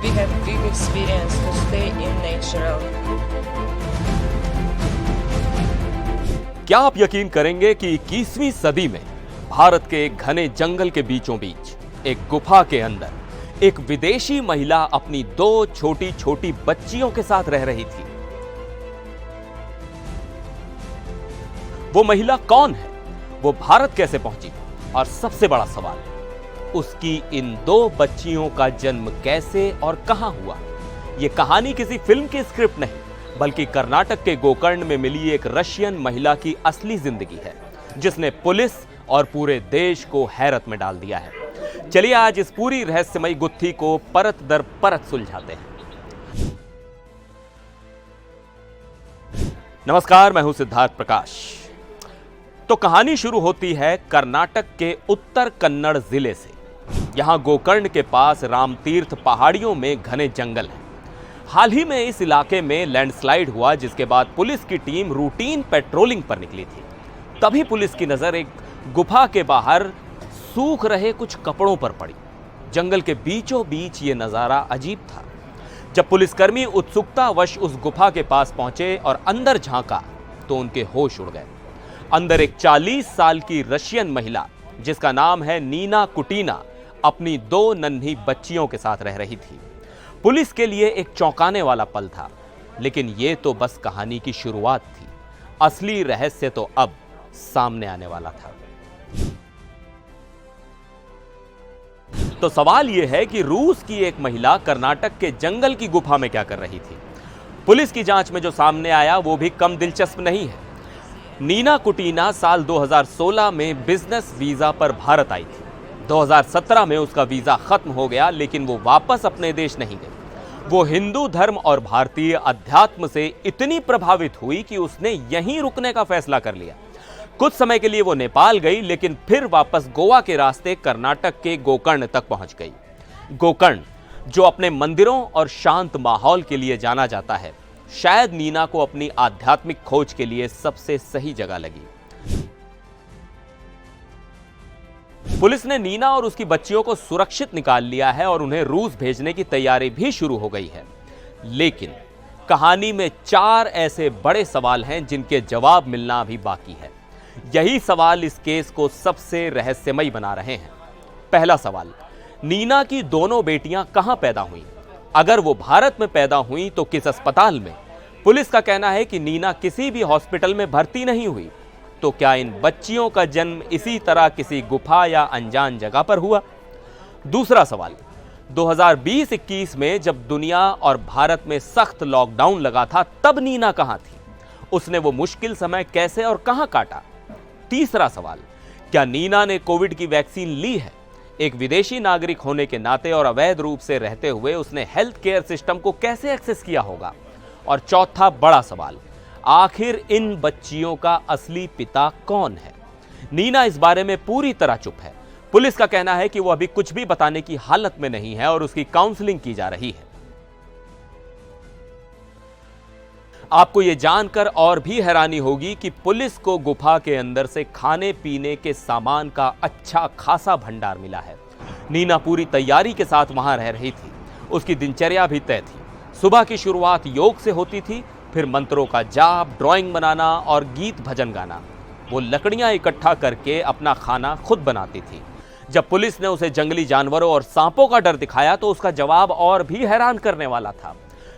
We have big experience to stay in natural. क्या आप यकीन करेंगे कि 21वीं सदी में भारत के एक घने जंगल के बीचों बीच एक गुफा के अंदर एक विदेशी महिला अपनी 2 छोटी छोटी बच्चियों के साथ रह रही थी। वो महिला कौन है, वो भारत कैसे पहुंची, और सबसे बड़ा सवाल, उसकी इन 2 बच्चियों का जन्म कैसे और कहां हुआ। यह कहानी किसी फिल्म की स्क्रिप्ट नहीं, बल्कि कर्नाटक के गोकर्ण में मिली एक रशियन महिला की असली जिंदगी है, जिसने पुलिस और पूरे देश को हैरत में डाल दिया है। चलिए आज इस पूरी रहस्यमयी गुत्थी को परत दर परत सुलझाते हैं। नमस्कार, मैं हूं सिद्धार्थ प्रकाश। तो कहानी शुरू होती है कर्नाटक के उत्तर कन्नड़ जिले से। यहां गोकर्ण के पास रामतीर्थ पहाड़ियों में घने जंगल हैं। हाल ही में इस इलाके में लैंडस्लाइड हुआ, जिसके बाद पुलिस की टीम रूटीन पेट्रोलिंग पर निकली थी। तभी पुलिस की नजर एक गुफा के बाहर सूख रहे कुछ कपड़ों पर पड़ी। जंगल के बीचों बीच ये नजारा अजीब था। जब पुलिसकर्मी उत्सुकतावश उस गुफा के पास पहुंचे और अंदर झांका तो उनके होश उड़ गए। अंदर एक 40 साल की रशियन महिला, जिसका नाम है नीना कुटीना, अपनी 2 नन्ही बच्चियों के साथ रह रही थी। पुलिस के लिए एक चौंकाने वाला पल था, लेकिन यह तो बस कहानी की शुरुआत थी। असली रहस्य तो अब सामने आने वाला था। तो सवाल यह है कि रूस की एक महिला कर्नाटक के जंगल की गुफा में क्या कर रही थी। पुलिस की जांच में जो सामने आया वो भी कम दिलचस्प नहीं है। नीना कुटीना साल 2016 में बिजनेस वीजा पर भारत आई थी। 2017 में उसका वीजा खत्म हो गया, लेकिन वो वापस अपने देश नहीं गई। वो हिंदू धर्म और भारतीय अध्यात्म से इतनी प्रभावित हुई कि उसने यहीं रुकने का फैसला कर लिया। कुछ समय के लिए वो नेपाल गई, लेकिन फिर वापस गोवा के रास्ते कर्नाटक के गोकर्ण तक पहुंच गई। गोकर्ण, जो अपने मंदिरों और शांत माहौल के लिए जाना जाता है, शायद नीना को अपनी आध्यात्मिक खोज के लिए सबसे सही जगह लगी। पुलिस ने नीना और उसकी बच्चियों को सुरक्षित निकाल लिया है और उन्हें रूस भेजने की तैयारी भी शुरू हो गई है। लेकिन कहानी में 4 ऐसे बड़े सवाल हैं जिनके जवाब मिलना अभी बाकी है। यही सवाल इस केस को सबसे रहस्यमयी बना रहे हैं। पहला सवाल, नीना की दोनों बेटियां कहां पैदा हुई? अगर वो भारत में पैदा हुई तो किस अस्पताल में? पुलिस का कहना है कि नीना किसी भी हॉस्पिटल में भर्ती नहीं हुई। तो क्या इन बच्चियों का जन्म इसी तरह किसी गुफा या अनजान जगह पर हुआ? दूसरा सवाल, 2020-21 में जब दुनिया और भारत में सख्त लॉकडाउन लगा था, तब नीना कहां थी? उसने वो मुश्किल समय कैसे और कहां काटा? तीसरा सवाल, क्या नीना ने कोविड की वैक्सीन ली है? एक विदेशी नागरिक होने के नाते और अवैध रूप से रहते हुए उसने हेल्थ केयर सिस्टम को कैसे एक्सेस किया होगा? और चौथा बड़ा सवाल, आखिर इन बच्चियों का असली पिता कौन है? नीना इस बारे में पूरी तरह चुप है। पुलिस का कहना है कि वो अभी कुछ भी बताने की हालत में नहीं है और उसकी काउंसलिंग की जा रही है। आपको यह जानकर और भी हैरानी होगी कि पुलिस को गुफा के अंदर से खाने पीने के सामान का अच्छा खासा भंडार मिला है। नीना पूरी तैयारी के साथ वहां रह रही थी। उसकी दिनचर्या भी तय थी। सुबह की शुरुआत योग से होती थी, फिर मंत्रों का जाप, ड्राइंग बनाना और गीत भजन गाना। वो लकड़ियां इकट्ठा करके अपना खाना खुद बनाती थी। जब पुलिस ने उसे जंगली जानवरों और सांपों का डर दिखाया तो उसका जवाब और भी हैरान करने वाला था।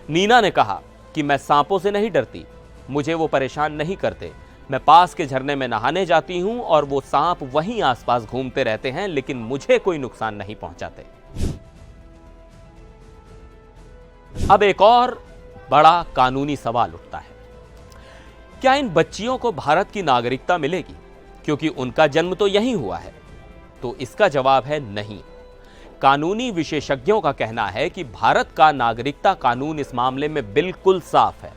नीना ने कहा कि मैं सांपों से नहीं डरती, मुझे वो परेशान नहीं करते। मैं पास के झरने में नहाने जाती हूं और वो सांप वहीं आसपास घूमते रहते हैं, लेकिन मुझे कोई नुकसान नहीं पहुंचाते। अब एक और बड़ा कानूनी सवाल उठता है, क्या इन बच्चियों को भारत की नागरिकता मिलेगी, क्योंकि उनका जन्म तो यहीं हुआ है? तो इसका जवाब है नहीं। कानूनी विशेषज्ञों का कहना है कि भारत का नागरिकता कानून इस मामले में बिल्कुल साफ है।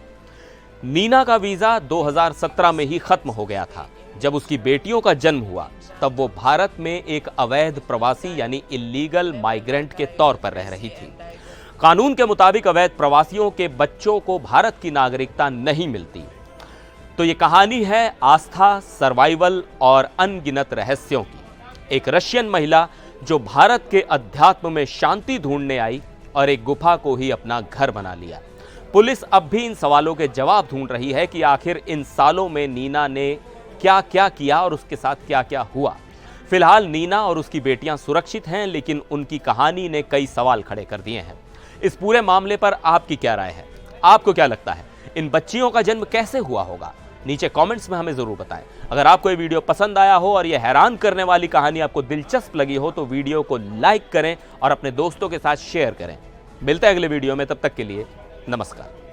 नीना का वीजा 2017 में ही खत्म हो गया था। जब उसकी बेटियों का जन्म हुआ तब वो भारत में एक अवैध प्रवासी यानी इल्लीगल माइग्रेंट के तौर पर रह रही थी। कानून के मुताबिक अवैध प्रवासियों के बच्चों को भारत की नागरिकता नहीं मिलती। तो ये कहानी है आस्था, सर्वाइवल और अनगिनत रहस्यों की। एक रशियन महिला जो भारत के अध्यात्म में शांति ढूंढने आई, और एक गुफा को ही अपना घर बना लिया। पुलिस अब भी इन सवालों के जवाब ढूंढ रही है कि आखिर इन सालों में नीना ने क्या क्या किया और उसके साथ क्या क्या हुआ। फिलहाल नीना और उसकी बेटियां सुरक्षित हैं, लेकिन उनकी कहानी ने कई सवाल खड़े कर दिए हैं। इस पूरे मामले पर आपकी क्या राय है? आपको क्या लगता है, इन बच्चियों का जन्म कैसे हुआ होगा? नीचे कमेंट्स में हमें जरूर बताएं। अगर आपको ये वीडियो पसंद आया हो और ये हैरान करने वाली कहानी आपको दिलचस्प लगी हो तो वीडियो को लाइक करें और अपने दोस्तों के साथ शेयर करें। मिलते हैं अगले वीडियो में, तब तक के लिए नमस्कार।